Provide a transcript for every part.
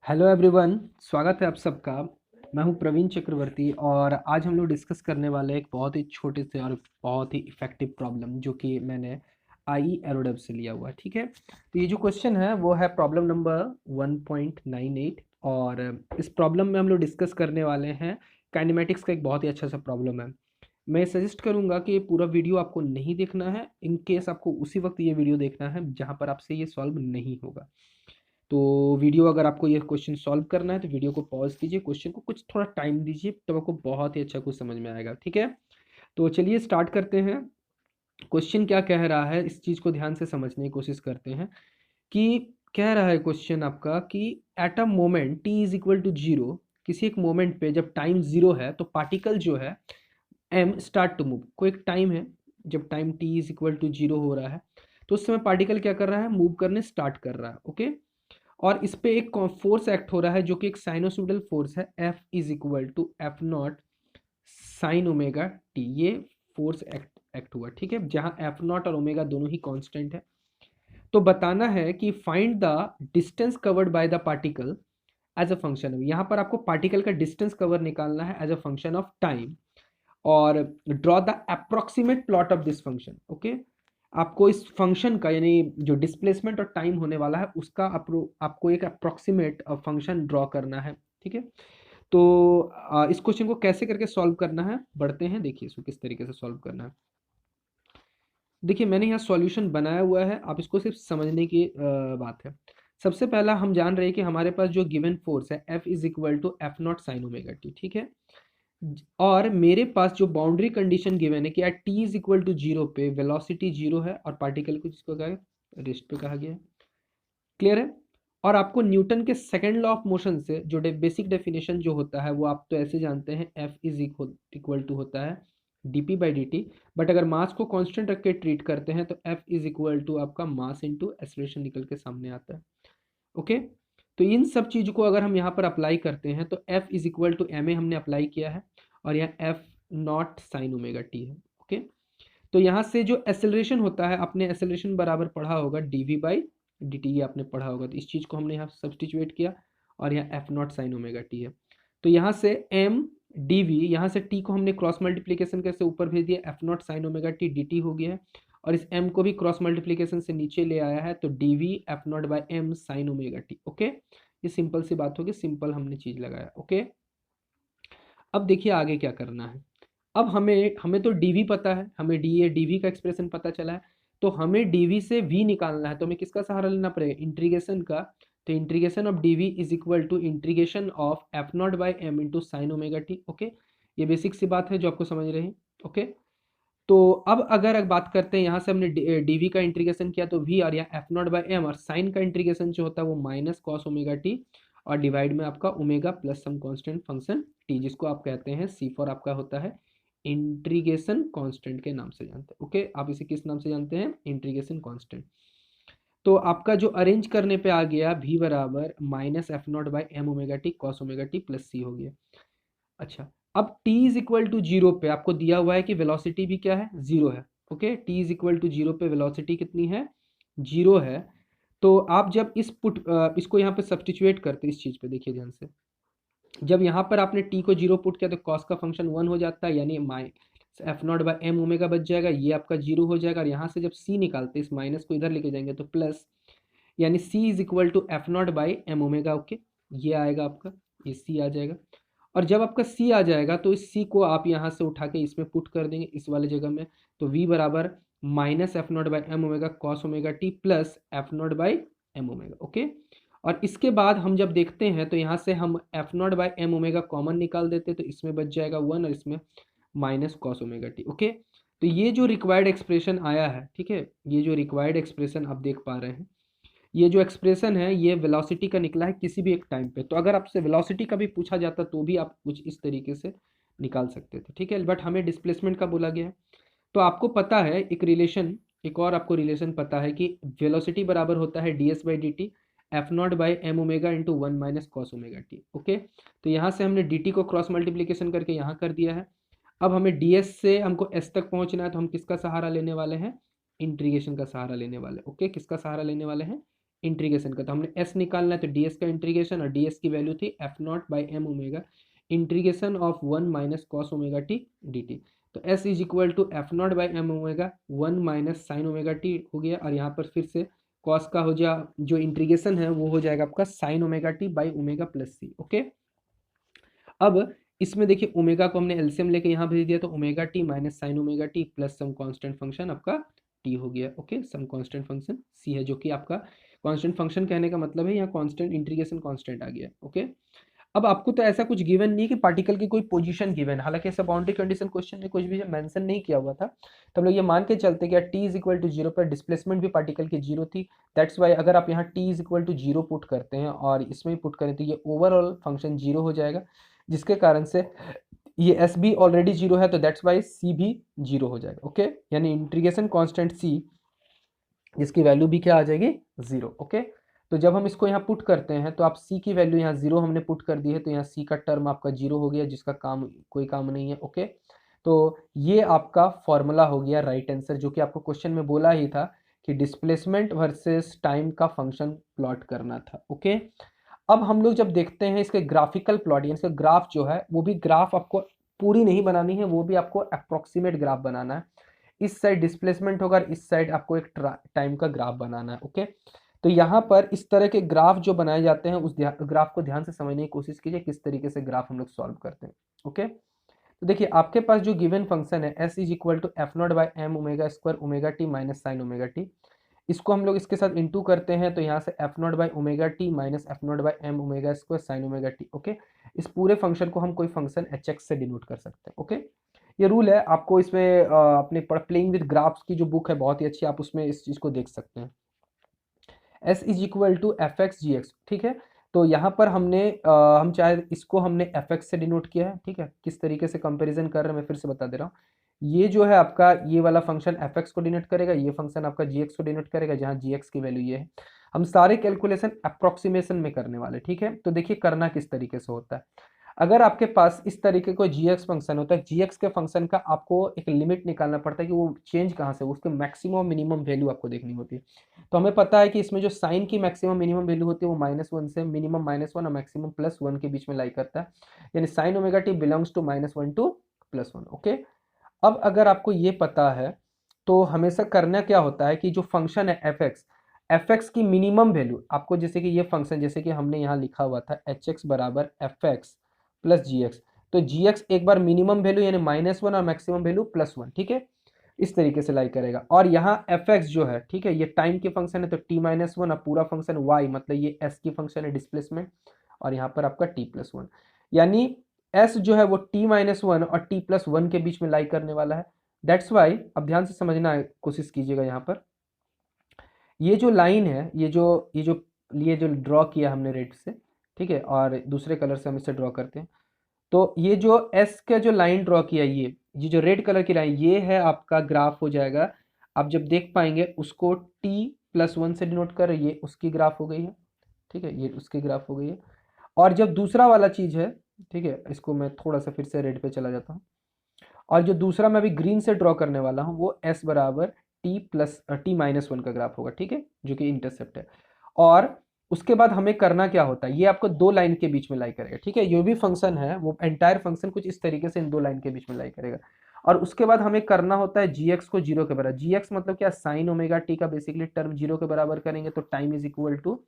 Hello everyone. स्वागत है आप सबका। मैं हूं प्रवीण चक्रवर्ती और आज हम लोग डिस्कस करने वाले हैं एक बहुत ही छोटे से और बहुत ही इफेक्टिव प्रॉब्लम जो कि मैंने आई एरोडेव से लिया हुआ है। ठीक है, तो ये जो क्वेश्चन है वो है प्रॉब्लम नंबर 1.98 और इस प्रॉब्लम में हम लोग डिस्कस करने वाले हैं काइनेमेटिक्स का एक बहुत ही अच्छा सा प्रॉब्लम है। मैं सजेस्ट करूंगा कि ये पूरा वीडियो आपको नहीं देखना है, इन केस आपको उसी वक्त ये वीडियो देखना है जहां पर आपसे ये सॉल्व नहीं होगा। तो वीडियो अगर आपको ये क्वेश्चन सॉल्व करना है तो वीडियो को पॉज कीजिए, क्वेश्चन को कुछ थोड़ा टाइम दीजिए, तब आपको बहुत ही अच्छा कुछ समझ में आएगा। ठीक है, तो चलिए स्टार्ट करते हैं। क्वेश्चन क्या कह रहा है इस चीज़ को ध्यान से समझने की कोशिश करते हैं कि कह रहा है क्वेश्चन आपका कि at a moment T is equal to zero, किसी एक मोमेंट पे जब टाइम जीरो है तो पार्टिकल जो है एम स्टार्ट टू मूव। कोई एक टाइम है जब time T is equal to zero हो रहा है तो उस समय पार्टिकल क्या कर रहा है, मूव करने स्टार्ट कर रहा है। ओके, और इस पे एक फोर्स एक्ट हो रहा है जो कि एक साइनोसॉइडल फोर्स है, F is equal to F naught sine omega T. ये फोर्स एक्ट हुआ, ठीक है, जहां एफ नॉट और ओमेगा दोनों ही कांस्टेंट है। तो बताना है कि find the distance covered by the particle as a function of, यहाँ पर आपको पार्टिकल का डिस्टेंस कवर निकालना है as a function of time, और draw the approximate plot of this function. Okay, आपको इस फंक्शन का यानी जो डिस्प्लेसमेंट और टाइम होने वाला है उसका आपको एक अप्रोक्सीमेट फंक्शन ड्रॉ करना है। ठीक है, तो इस क्वेश्चन को कैसे करके सॉल्व करना है, बढ़ते हैं, देखिए इसको किस तरीके से सॉल्व करना है। देखिए मैंने यहाँ सॉल्यूशन बनाया हुआ है, आप इसको सिर्फ समझने की बात है। सबसे पहला हम जान रहे हैं कि हमारे पास जो गिवन फोर्स है F is equal to F naught sine omega T. ठीक है, और मेरे पास जो बाउंड्री कंडीशन गिवन है कि at T is equal to zero पे वेलोसिटी जीरो है और पार्टिकल को जिसको कहा गया रेस्ट पे कहा गया है। क्लियर है, और आपको न्यूटन के सेकंड लॉ ऑफ मोशन से जो बेसिक डेफिनेशन जो होता है वो आप तो ऐसे जानते हैं, एफ इज इक्वल टू होता है DP by D T. But अगर मास को कांस्टेंट रख के ट्रीट करते हैं तो एफ इज इक्वल टू आपका मास इंटू एक्सेलरेशन निकल के सामने आता है। ओके, तो इन सब चीज़ को अगर हम यहाँ पर अप्लाई करते हैं तो F is equal to M A हमने अप्लाई किया है और यहाँ F naught sine omega T है। ओके, तो यहाँ से जो एक्सेलरेशन होता है, आपने एक्सेलरेशन बराबर पढ़ा होगा D V by D T, ये आपने पढ़ा होगा, तो इस चीज़ को हमने यहाँ सब्सटीट्यूट किया और यहाँ F naught sine omega T है। तो यहाँ से एम डी वी, यहाँ से टी को हमने क्रॉस मल्टीप्लीकेशन करके ऊपर भेज दिया, F naught sine omega T D T हो गया है, और इस m को भी क्रॉस मल्टीप्लीकेशन से नीचे ले आया है तो D V F naught by M sine omega T. Okay, ये सिंपल सी बात होगी, सिंपल हमने चीज लगाया। ओके, अब देखिए आगे क्या करना है। अब हमें हमें तो dv पता है, हमें dv का एक्सप्रेशन पता चला है, तो हमें dv से v निकालना है, तो हमें किसका सहारा लेना पड़ेगा, इंटीग्रेशन का। तो integration of dv is equal to integration of F naught by M into sine omega T. Okay, ये बेसिक सी बात है जो आपको समझ रहे हैं। ओके, तो अब अगर बात करते हैं, यहाँ से हमने dv का इंटीग्रेशन किया तो v, और यहाँ एफ नॉट बाई एम, और साइन का इंटीग्रेशन जो होता है वो माइनस कॉस ओमेगा टी, और डिवाइड में आपका omega plus some constant function T, जिसको आप कहते हैं सी फॉर आपका होता है इंटीग्रेशन कांस्टेंट के नाम से जानते हैं। ओके, आप इसे किस नाम से जानते हैं, इंटीग्रेशन कांस्टेंट। तो आपका जो अरेंज करने पे आ गया v बराबर minus F naught by M omega T cos omega T plus C हो गया। अच्छा, अब t is equal to zero पे आपको दिया हुआ है कि वेलोसिटी भी क्या है, जीरो है। Okay, t is equal to zero पे वेलोसिटी कितनी है, जीरो है। तो आप जब इसको यहाँ पे सब्सटीट्यूट करते हैं इस चीज पे, देखिए ध्यान से, जब यहाँ पर आपने t को जीरो पुट किया तो कॉस का फंक्शन वन हो जाता है, यानी माइ F naught by M omega बच जाएगा, ये आपका जीरो हो जाएगा, और यहाँ से जब c निकालते हैं इस माइनस को इधर लेके जाएंगे तो प्लस, यानी c is equal to F naught by M omega. Okay, ये आएगा आपका, ये c आ जाएगा, और जब आपका c आ जाएगा तो इस c को आप यहाँ से उठा के इसमें पुट कर देंगे इस वाले जगह में, तो v बराबर minus F naught by M omega cos omega T plus F naught by M omega. Okay, और इसके बाद हम जब देखते हैं तो यहाँ से हम F naught by M omega common निकाल देते हैं, तो इसमें बच जाएगा वन और इसमें minus cos omega T. Okay, तो ये जो रिक्वायर्ड एक्सप्रेशन आया है, ठीक है, ये जो रिक्वायर्ड एक्सप्रेशन आप देख पा रहे हैं, ये जो एक्सप्रेशन है ये वेलोसिटी का निकला है किसी भी एक टाइम पे। तो अगर आपसे वेलोसिटी का भी पूछा जाता तो भी आप कुछ इस तरीके से निकाल सकते थे, ठीक है, बट हमें डिस्प्लेसमेंट का बोला गया है। तो आपको पता है एक रिलेशन, एक और आपको रिलेशन पता है कि वेलोसिटी बराबर होता है D S by D T F naught by M omega into one minus cos omega T. Okay, तो यहाँ से हमने डी टी को क्रॉस मल्टीप्लीकेशन करके यहाँ कर दिया है। अब हमें डी एस से हमको एस तक पहुँचना है, तो हम किसका सहारा लेने वाले हैं, इंटीग्रेशन का सहारा लेने वाले। ओके, किसका सहारा लेने वाले हैं, इंटीग्रेशन का, तो हमने एस निकालना है तो डी एस का इंटीग्रेशन, और डी एस की वैल्यू थी F naught by M omega integration of 1 minus cos omega T D T. तो S is equal to F naught by M omega 1 minus sine omega T हो गया, और यहाँ पर फिर से कॉस का हो जा जो इंटीग्रेशन है वो हो जाएगा आपका sine omega T by omega plus C. Okay, अब इसमें देखिए ओमेगा को हमने एलसीएम लेके यहाँ भेज दिया, तो omega T minus sine omega T plus some constant function आपका टी हो गया। Okay, some constant function C है, जो कि आपका कांस्टेंट फंक्शन कहने का मतलब है यहाँ कांस्टेंट इंटीग्रेशन कांस्टेंट आ गया। ओके, अब आपको तो ऐसा कुछ गिवन नहीं है कि पार्टिकल की कोई पोजीशन गिवन, हालांकि ऐसा बाउंड्री कंडीशन क्वेश्चन में कुछ भी मेंशन नहीं किया हुआ था, तो हम लोग ये मान के चलते कि T is equal to zero पर डिस्प्लेसमेंट भी पार्टिकल की जीरो थी। दैट्स वाई अगर आप यहाँ T is equal to zero put करते हैं और इसमें पुट करें तो ये ओवरऑल फंक्शन जीरो हो जाएगा, जिसके कारण से ये एस भी ऑलरेडी जीरो है, तो दैट्स वाई सी भी जीरो हो जाएगा। ओके, यानी इंटीग्रेशन कांस्टेंट सी जिसकी वैल्यू भी क्या आ जाएगी, जीरो। ओके, तो जब हम इसको यहाँ पुट करते हैं तो आप सी की वैल्यू यहाँ जीरो हमने पुट कर दी है, तो यहाँ सी का टर्म आपका जीरो हो गया, जिसका काम कोई काम नहीं है। ओके, तो ये आपका फॉर्मूला हो गया राइट आंसर, जो कि आपको क्वेश्चन में बोला ही था कि डिस्प्लेसमेंट वर्सेस टाइम का फंक्शन प्लॉट करना था। ओके, अब हम लोग जब देखते हैं इसके ग्राफिकल प्लॉट, यानी इसका ग्राफ जो है वो भी ग्राफ आपको पूरी नहीं बनानी है, वो भी आपको अप्रोक्सीमेट ग्राफ बनाना है। इस साइड डिस्प्लेसमेंट होगा, इस साइड आपको एक टाइम का ग्राफ बनाना है। ओके, तो यहाँ पर इस तरह के ग्राफ जो बनाए जाते हैं उस ग्राफ को ध्यान से समझने की कोशिश कीजिए, किस तरीके से ग्राफ हम लोग सॉल्व करते हैं। ओके, तो देखिए आपके पास जो गिवन फंक्शन है S is equal to F naught by M omega square omega T minus sine omega T, इसको हम लोग इसके साथ इंटू करते हैं, तो यहाँ से F naught by omega T minus F naught by M omega square sine omega T. Okay, इस पूरे फंक्शन को हम कोई फंक्शन एच एक्स से डिनोट कर सकते हैं। ओके, ये रूल है, आपको इसमें अपने प्लेइंग विद ग्राफ्स की जो बुक है बहुत ही अच्छी, आप उसमें इस चीज़ को देख सकते हैं। S is equal to F X G X, ठीक है, तो यहाँ पर हमने हम चाहे इसको हमने एफ एक्स से डिनोट किया है। ठीक है, किस तरीके से कंपैरिजन कर रहे हैं मैं फिर से बता दे रहा हूँ। ये जो है आपका ये वाला फंक्शन एफ एक्स को डिनोट करेगा, ये फंक्शन आपका जी एक्स को डिनोट करेगा, जहाँ जी एक्स की वैल्यू ये है। हम सारे कैलकुलेशन अप्रोक्सीमेशन में करने वाले। ठीक है, तो देखिए करना किस तरीके से होता है। अगर आपके पास इस तरीके को जी एक्स फंक्शन होता है, जी एक्स के फंक्शन का आपको एक लिमिट निकालना पड़ता है कि वो चेंज कहाँ से, उसके मैक्सिमम मिनिमम वैल्यू आपको देखनी होती है। तो हमें पता है कि इसमें जो साइन की मैक्सिमम मिनिमम वैल्यू होती है वो -1 से मिनिमम -1 और मैक्सिमम +1 के बीच में लाई करता है, यानी sine omega T belongs to -1 to +1। Okay, अब अगर आपको ये पता है तो हमेशा करना क्या होता है कि जो फंक्शन है एफ एक्स की मिनिमम वैल्यू आपको, जैसे कि ये फंक्शन जैसे कि हमने यहाँ लिखा हुआ था एच एक्स बराबर एफ एक्स प्लस जी एक्स, तो जी एक्स एक बार मिनिमम वैल्यू यानी -1 और मैक्सिमम वैल्यू +1। ठीक है, इस तरीके से लाई करेगा। और यहाँ एफ एक्स जो है, ठीक है, ये टाइम के फंक्शन है, तो t-1 और पूरा फंक्शन y, मतलब ये s की फंक्शन है डिस्प्लेसमेंट, और यहाँ पर आपका t+1, यानी s जो है वो t-1 और t+1 के बीच में लाई करने वाला है। दैट्स वाई, अब ध्यान से समझना कोशिश कीजिएगा, यहाँ पर ये जो लाइन है, ये जो ड्रॉ किया हमने रेड से, ठीक है, और दूसरे कलर से हम इसे ड्रॉ करते हैं, तो ये जो एस का जो लाइन ड्रॉ किया, ये जो रेड कलर की लाइन, ये है आपका ग्राफ हो जाएगा। आप जब देख पाएंगे उसको t+1 से डिनोट कर, ये उसकी ग्राफ हो गई है। ठीक है, ये उसकी ग्राफ हो गई है। और जब दूसरा वाला चीज़ है, ठीक है, इसको मैं थोड़ा सा फिर से रेड पे चला जाता हूँ, और जो दूसरा मैं अभी ग्रीन से ड्रॉ करने वाला हूँ वो s बराबर t+1 का ग्राफ होगा। ठीक है, जो कि इंटरसेप्ट है। और उसके बाद हमें करना क्या होता है, ये आपको दो लाइन के बीच में लाई करेगा। ठीक है, जो भी फंक्शन है वो एंटायर फंक्शन कुछ इस तरीके से इन दो लाइन के बीच में लाई करेगा। और उसके बाद हमें करना होता है जी एक्स को जीरो के बराबर। जी एक्स मतलब क्या, साइन ओमेगा टी का बेसिकली टर्म जीरो के बराबर करेंगे, तो टाइम इज इक्वल टू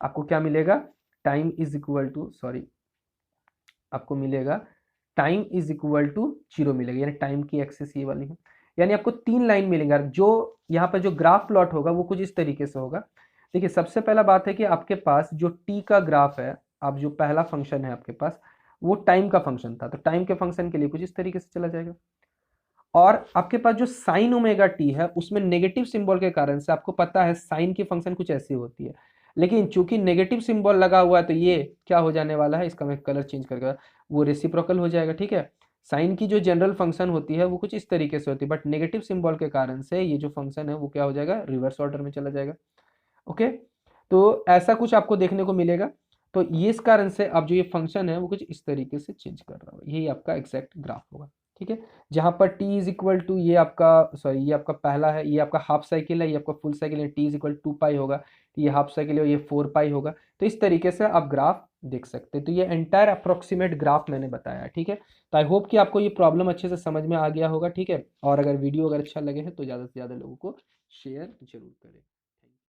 आपको क्या मिलेगा, time is equal to sorry आपको मिलेगा time is equal to zero मिलेगा, यानी टाइम की एक्सिस ये वाली है, यानी आपको तीन लाइन मिलेंगे। जो यहाँ पर जो ग्राफ प्लॉट होगा वो कुछ इस तरीके से होगा। देखिए सबसे पहला बात है कि आपके पास जो टी का ग्राफ है, आप जो पहला फंक्शन है आपके पास वो टाइम का फंक्शन था, तो टाइम के फंक्शन के लिए कुछ इस तरीके से चला जाएगा। और आपके पास जो साइन ओमेगा टी है उसमें नेगेटिव सिंबल के कारण से आपको पता है साइन की फंक्शन कुछ ऐसी होती है, लेकिन चूंकि नेगेटिव सिंबल लगा हुआ है तो ये क्या हो जाने वाला है, इसका मैं कलर चेंज करके वो रेसिप्रोकल हो जाएगा। ठीक है, साइन की जो जनरल फंक्शन होती है वो कुछ इस तरीके से होती है, बट नेगेटिव सिंबल के कारण से ये जो फंक्शन है वो क्या हो जाएगा, रिवर्स ऑर्डर में चला जाएगा। ओके, तो ऐसा कुछ आपको देखने को मिलेगा। तो ये इस कारण से अब जो ये फंक्शन है वो कुछ इस तरीके से चेंज कर रहा होगा, यही आपका एग्जैक्ट ग्राफ होगा। ठीक है। ठीक है, जहाँ पर टी इज इक्वल टू ये आपका, सॉरी ये आपका पहला है, ये आपका हाफ साइकिल है, ये आपका फुल साइकिल है, टी इज इक्वल टू पाई होगा, तो ये हाफ साइकिल है, ये 4 पाई होगा। तो इस तरीके से आप ग्राफ देख सकते हैं। तो ये एंटायर अप्रोक्सीमेट ग्राफ मैंने बताया, ठीक है। तो आई होप कि आपको ये प्रॉब्लम अच्छे से समझ में आ गया होगा, ठीक है। और अगर वीडियो अगर अच्छा लगे है तो ज़्यादा से ज़्यादा लोगों को शेयर जरूर करें।